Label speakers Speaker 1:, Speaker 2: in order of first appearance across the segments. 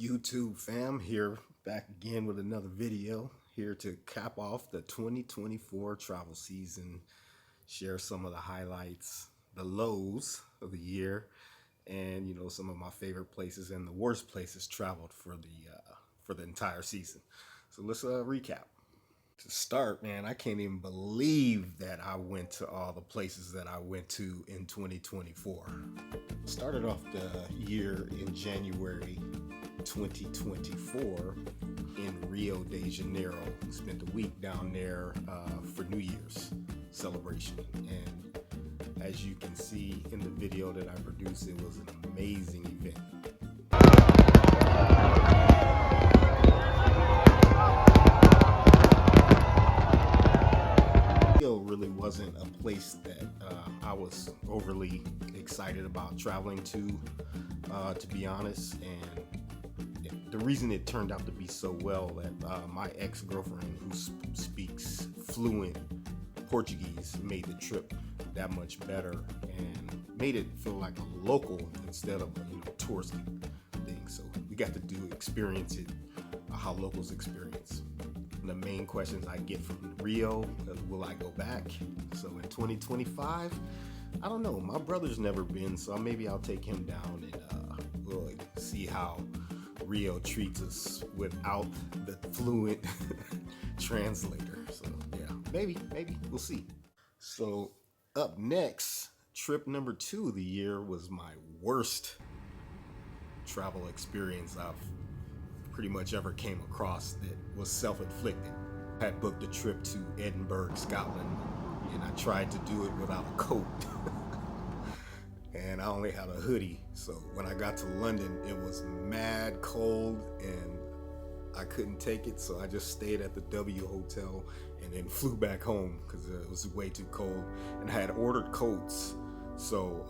Speaker 1: YouTube fam? Here back again with another video, here to cap off the 2024 travel season, share some of the highlights, the lows of the year, and some of my favorite places and the worst places traveled for the entire season. So let's recap. To start, man, I can't even believe that I went to all the places that I went to in 2024. Started off the year in January 2024 in Rio de Janeiro. Spent a week down there for New Year's celebration. And as you can see in the video that I produced, it was an amazing event. Really wasn't a place that I was overly excited about traveling to be honest. And the reason it turned out to be so well that my ex-girlfriend, who speaks fluent Portuguese, made the trip that much better and made it feel like a local instead of a touristy thing. So we got to experience it how locals experience. The main questions I get from Rio is, will I go back? So in 2025, I don't know. My brother's never been, so maybe I'll take him down and we'll see how Rio treats us without the fluent translator. So yeah, maybe we'll see. So up next, trip number 2 of the year was my worst travel experience I've pretty much ever came across that was self-inflicted. I had booked a trip to Edinburgh, Scotland, and I tried to do it without a coat. And I only had a hoodie. So when I got to London, it was mad cold and I couldn't take it. So I just stayed at the W Hotel and then flew back home because it was way too cold. And I had ordered coats. So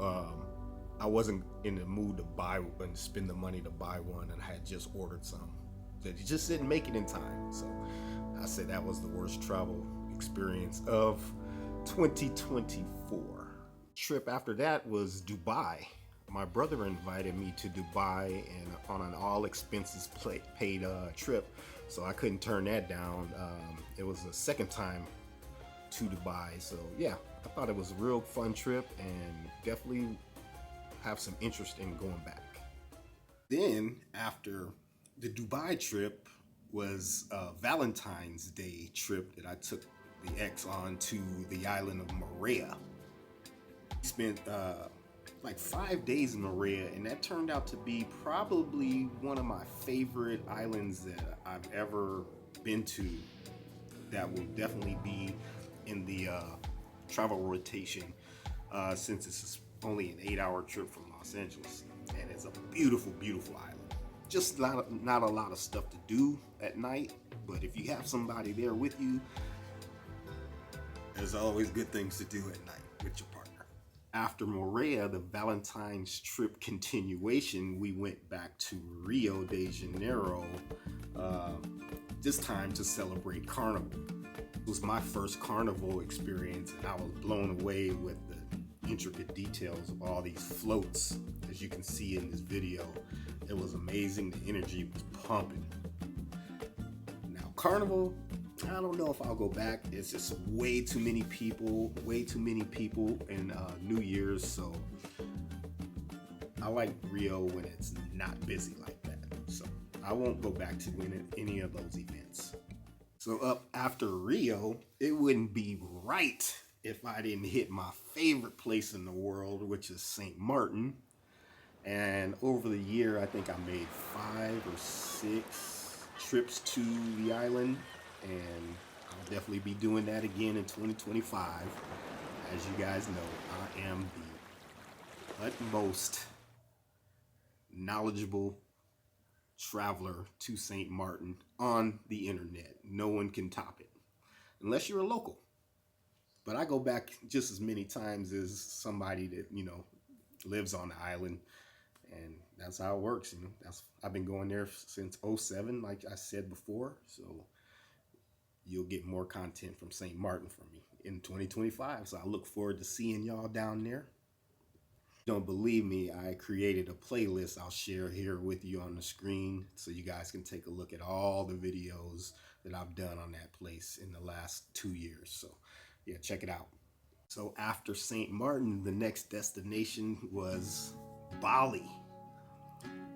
Speaker 1: I wasn't in the mood to buy and spend the money to buy one, and I had just ordered some. It just didn't make it in time. So I said that was the worst travel experience of 2024. Trip after that was Dubai. My brother invited me to Dubai and on an all expenses paid trip, so I couldn't turn that down. It was the second time to Dubai, so yeah, I thought it was a real fun trip and definitely have some interest in going back. Then after the Dubai trip was a Valentine's Day trip that I took the ex on to the island of Moorea. Spent like 5 days in Moorea, and that turned out to be probably one of my favorite islands that I've ever been to. That will definitely be in the travel rotation since it's only an 8-hour trip from Los Angeles, and it's a beautiful island. Just not a lot of stuff to do at night, but if you have somebody there with you, there's always good things to do at night with your partner. After Moorea, the Valentine's trip continuation, we went back to Rio de Janeiro, this time to celebrate Carnival. It was my first Carnival experience, and I was blown away with the intricate details of all these floats. As you can see in this video, it was amazing. The energy was pumping. Now Carnival, I don't know if I'll go back. It's just way too many people in New Year's, so I like Rio when it's not busy like that. So I won't go back to any of those events. So up after Rio, it wouldn't be right if I didn't hit my favorite place in the world, which is St. Martin. And over the year, I think I made 5 or 6 trips to the island, and I'll definitely be doing that again in 2025. As you guys know, I am the utmost knowledgeable traveler to St. Martin on the internet. No one can top it, unless you're a local. But I go back just as many times as somebody that, lives on the island. And that's how it works. I've been going there since 2007, like I said before. So you'll get more content from St. Martin from me in 2025. So I look forward to seeing y'all down there. Don't believe me, I created a playlist I'll share here with you on the screen so you guys can take a look at all the videos that I've done on that place in the last 2 years. So yeah, check it out. So after St. Martin, the next destination was Bali.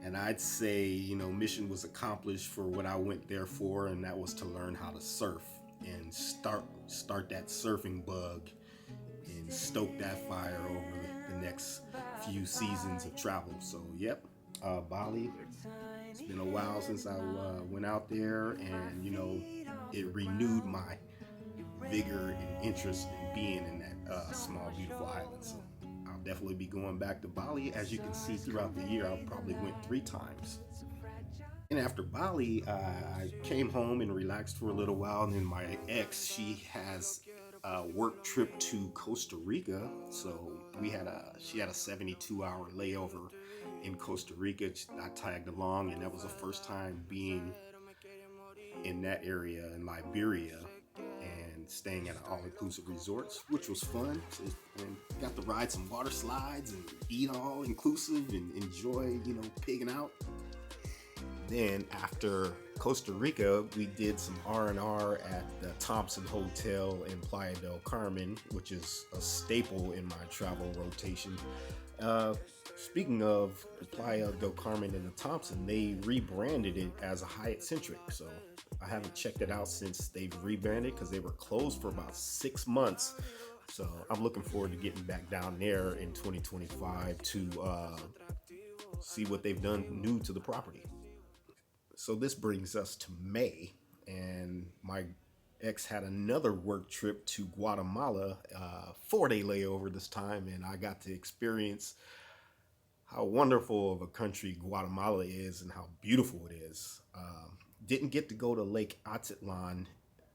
Speaker 1: And I'd say, mission was accomplished for what I went there for, and that was to learn how to surf and start that surfing bug and stoke that fire over the next few seasons of travel. So, yep, Bali. It's been a while since I went out there, and it renewed my vigor and interest in being in that small, beautiful island. So, I'll definitely be going back to Bali. As you can see throughout the year, I probably went 3 times. And after Bali, I came home and relaxed for a little while. And then my ex, she has a work trip to Costa Rica. So she had a 72-hour layover in Costa Rica. I tagged along, and that was the first time being in that area in Liberia and staying at an all-inclusive resorts, which was fun. And got to ride some water slides and eat all inclusive and enjoy, pigging out. Then after Costa Rica, we did some R&R at the Thompson Hotel in Playa del Carmen, which is a staple in my travel rotation. Speaking of Playa del Carmen and the Thompson, they rebranded it as a Hyatt Centric. So I haven't checked it out since they've rebranded because they were closed for about 6 months. So I'm looking forward to getting back down there in 2025 to see what they've done new to the property. So this brings us to May, and my ex had another work trip to Guatemala, 4-day layover this time, and I got to experience how wonderful of a country Guatemala is and how beautiful it is. Didn't get to go to Lake Atitlan,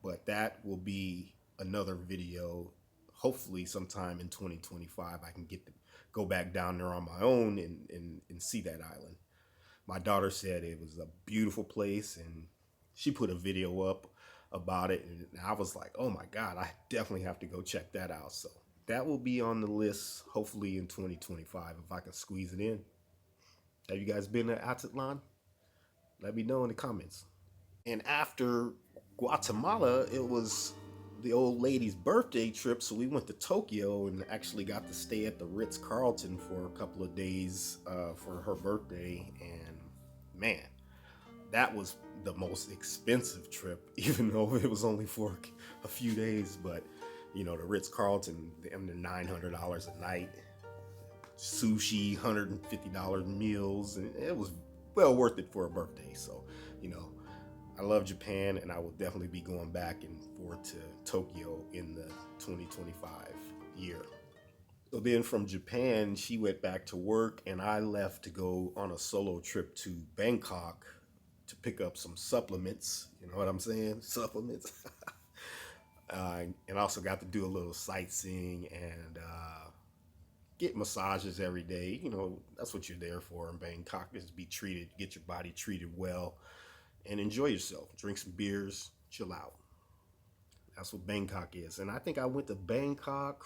Speaker 1: but that will be another video. Hopefully sometime in 2025 I can get to go back down there on my own and see that island. My daughter said it was a beautiful place, and she put a video up about it, and I was like, oh my God, I definitely have to go check that out. So that will be on the list hopefully in 2025 if I can squeeze it in. Have you guys been to Atitlan? Let me know in the comments. And after Guatemala, it was the old lady's birthday trip, so we went to Tokyo and actually got to stay at the Ritz-Carlton for a couple of days for her birthday. And man, that was the most expensive trip, even though it was only for a few days. But the Ritz-Carlton, they're $900 a night, sushi, $150 meals, and it was well worth it for a birthday. So I love Japan, and I will definitely be going back and forth to Tokyo in the 2025 year. So then from Japan, she went back to work, and I left to go on a solo trip to Bangkok to pick up some supplements. You know what I'm saying? Supplements. And also got to do a little sightseeing and get massages every day. That's what you're there for in Bangkok, is be treated, get your body treated well, and enjoy yourself. Drink some beers, chill out. That's what Bangkok is. And I think I went to Bangkok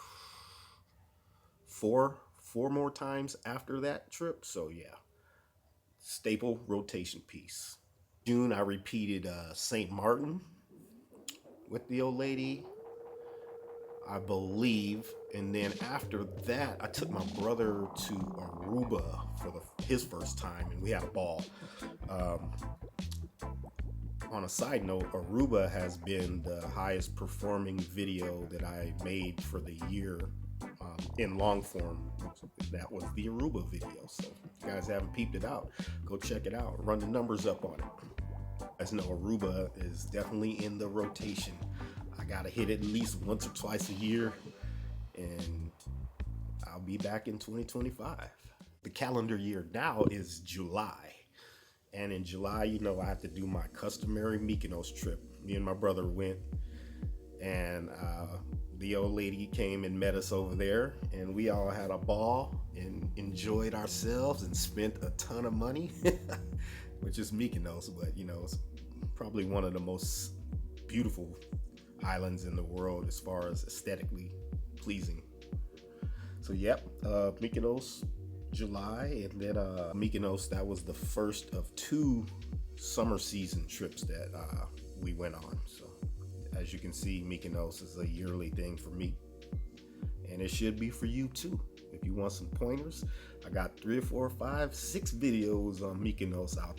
Speaker 1: four more times after that trip. So yeah, staple rotation piece. June, I repeated St. Martin with the old lady, I believe. And then after that, I took my brother to Aruba for his first time, and we had a ball. On a side note, Aruba has been the highest performing video that I made for the year in long form. That was the Aruba video. So if you guys haven't peeped it out, go check it out. Run the numbers up on it. As you know, Aruba is definitely in the rotation. I gotta hit it at least once or twice a year, and I'll be back in 2025. The calendar year now is July. And in July, I have to do my customary Mykonos trip. Me and my brother went, and the old lady came and met us over there, and we all had a ball and enjoyed ourselves and spent a ton of money, which is Mykonos, but it's probably one of the most beautiful islands in the world as far as aesthetically pleasing. So yep, Mykonos, July, and then Mykonos. That was the first of 2 summer season trips that we went on. So as you can see, Mykonos is a yearly thing for me, and it should be for you too. If you want some pointers, I got 3 or 4 or 5, 6 videos on Mykonos. I'll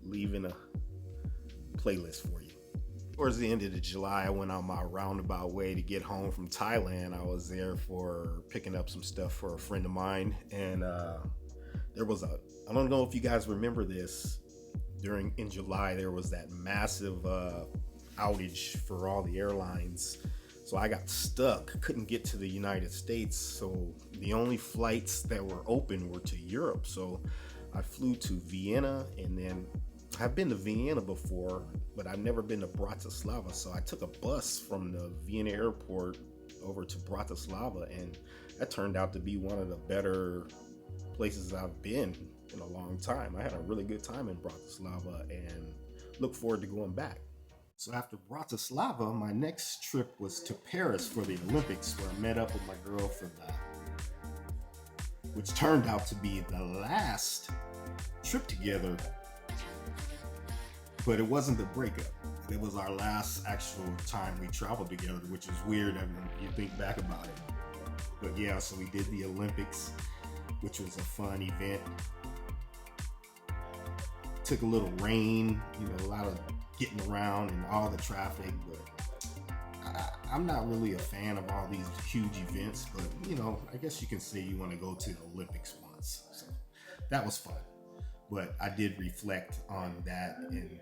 Speaker 1: leave in a playlist for you. Towards the end of the July, I went on my roundabout way to get home from Thailand. I was there for picking up some stuff for a friend of mine, and there was I don't know if you guys remember this, in July there was that massive outage for all the airlines. So I got stuck, couldn't get to the United States. So the only flights that were open were to Europe. So I flew to Vienna, and then I've been to Vienna before, but I've never been to Bratislava. So I took a bus from the Vienna airport over to Bratislava, and that turned out to be one of the better places I've been in a long time. I had a really good time in Bratislava and look forward to going back. So after Bratislava, my next trip was to Paris for the Olympics, where I met up with my girl for which turned out to be the last trip together. But it wasn't the breakup. It was our last actual time we traveled together, which is weird when you think back about it. But yeah, so we did the Olympics, which was a fun event. Took a little rain, a lot of getting around and all the traffic, but I'm not really a fan of all these huge events, but I guess you can say you want to go to the Olympics once. So that was fun. But I did reflect on that and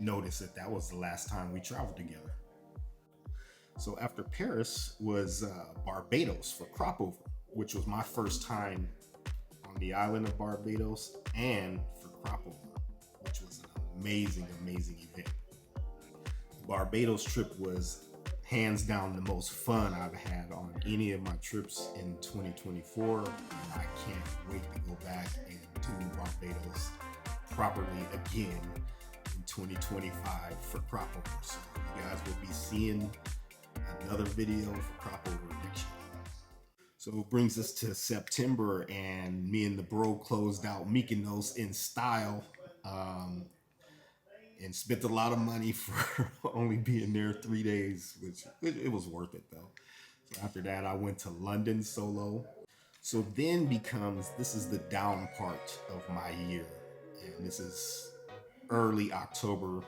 Speaker 1: notice that was the last time we traveled together. So after Paris was Barbados for crop over, which was my first time on the island of Barbados and for crop over, which was an amazing event. The Barbados trip was hands down the most fun I've had on any of my trips in 2024. And I can't wait to go back and do Barbados properly again in 2025 for crop over. So you guys will be seeing another video for crop over next year. So it brings us to September, and me and the bro closed out Mykonos in style, and spent a lot of money for only being there 3 days, which it was worth it though. So after that, I went to London solo. So then this is the down part of my year, and this is early October,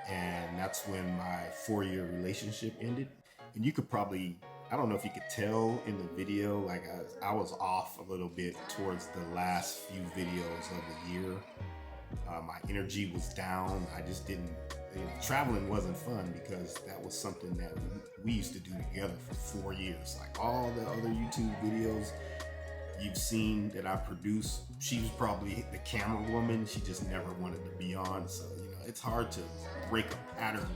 Speaker 1: and that's when my 4-year relationship ended. And you could probably, I don't know if you could tell in the video, like I was off a little bit towards the last few videos of the year. My energy was down. I just didn't, traveling wasn't fun because that was something that we used to do together for 4 years. Like all the other YouTube videos you've seen that I produced, she was probably the camera woman. She just never wanted to be on. So, it's hard to break a pattern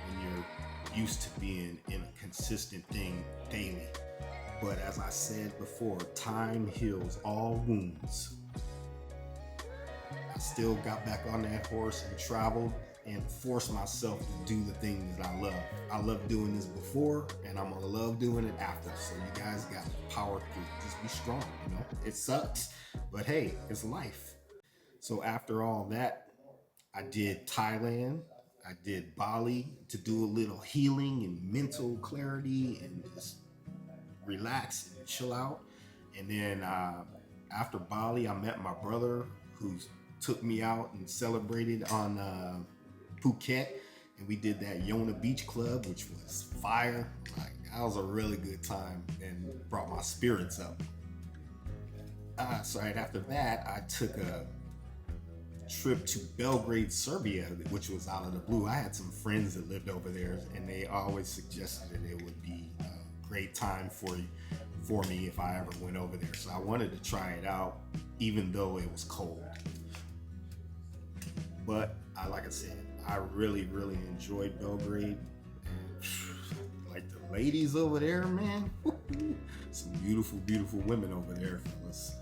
Speaker 1: when you're used to being in a consistent thing daily. But as I said before, time heals all wounds. I still got back on that horse and traveled and forced myself to do the things that I love. I loved doing this before, and I'm gonna love doing it after. So you guys got to power through. Just be strong, It sucks, but hey, it's life. So after all that, I did Thailand, I did Bali to do a little healing and mental clarity and just relax and chill out. And then after Bali, I met my brother who took me out and celebrated on Phuket, and we did that Yona Beach Club, which was fire. Like, that was a really good time and brought my spirits up. So right after that, I took a trip to Belgrade, Serbia, which was out of the blue. I had some friends that lived over there, and they always suggested that it would be a great time for me if I ever went over there. So I wanted to try it out, even though it was cold. But like I said, I really enjoyed Belgrade. And like the ladies over there, man, some beautiful women over there, fellas.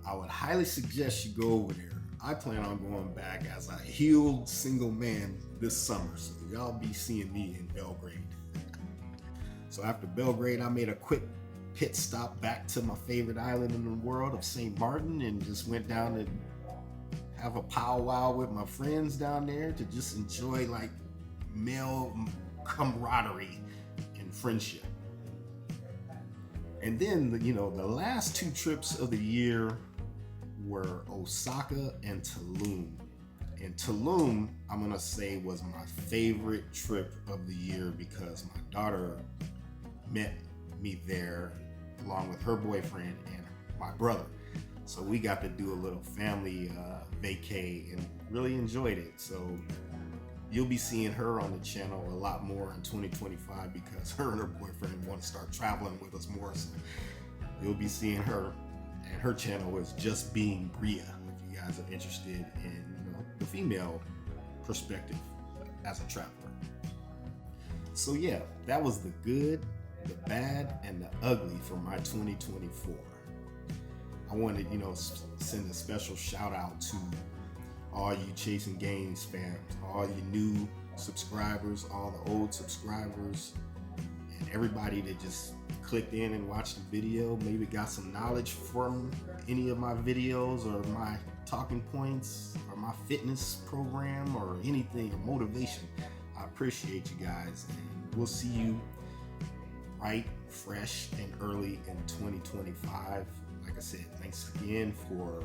Speaker 1: I would highly suggest you go over there. I plan on going back as a healed single man this summer, so y'all be seeing me in Belgrade. So after Belgrade, I made a quick pit stop back to my favorite island in the world of St. Martin, and just went down to have a powwow with my friends down there to just enjoy like male camaraderie and friendship. And then, the last 2 trips of the year were Osaka and Tulum. And Tulum, I'm gonna say, was my favorite trip of the year because my daughter met me there along with her boyfriend and my brother. So we got to do a little family vacay and really enjoyed it. So you'll be seeing her on the channel a lot more in 2025 because her and her boyfriend want to start traveling with us more. So you'll be seeing her, and her channel is Just Being Bria if you guys are interested in the female perspective as a traveler. So yeah, that was the good, the bad, and the ugly for my 2024. I wanted, send a special shout out to all you Chasing Gains fans, all you new subscribers, all the old subscribers, and everybody that just clicked in and watched the video, maybe got some knowledge from any of my videos or my talking points or my fitness program or anything, or motivation. I appreciate you guys, and we'll see you right, fresh, and early in 2025. Like I said, thanks again for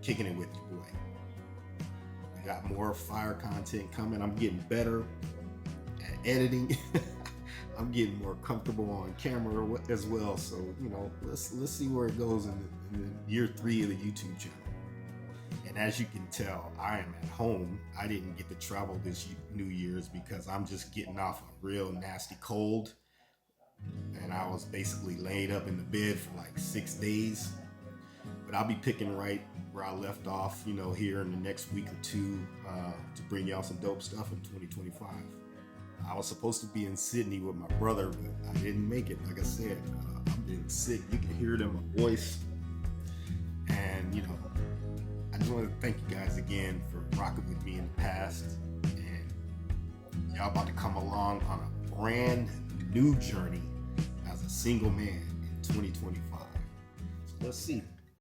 Speaker 1: kicking it with your boy. We got more fire content coming. I'm getting better at editing. I'm getting more comfortable on camera as well. So let's see where it goes in the year 3 of the YouTube channel. And as you can tell, I am at home. I didn't get to travel this New Year's because I'm just getting off a real nasty cold. And I was basically laid up in the bed for like 6 days. But I'll be picking right where I left off, here in the next week or 2 to bring y'all some dope stuff in 2025. I was supposed to be in Sydney with my brother, but I didn't make it. Like I said, I'm getting sick. You can hear it in my voice. And, I just want to thank you guys again for rocking with me in the past. And y'all about to come along on a brand new journey as a single man in 2025. So let's see.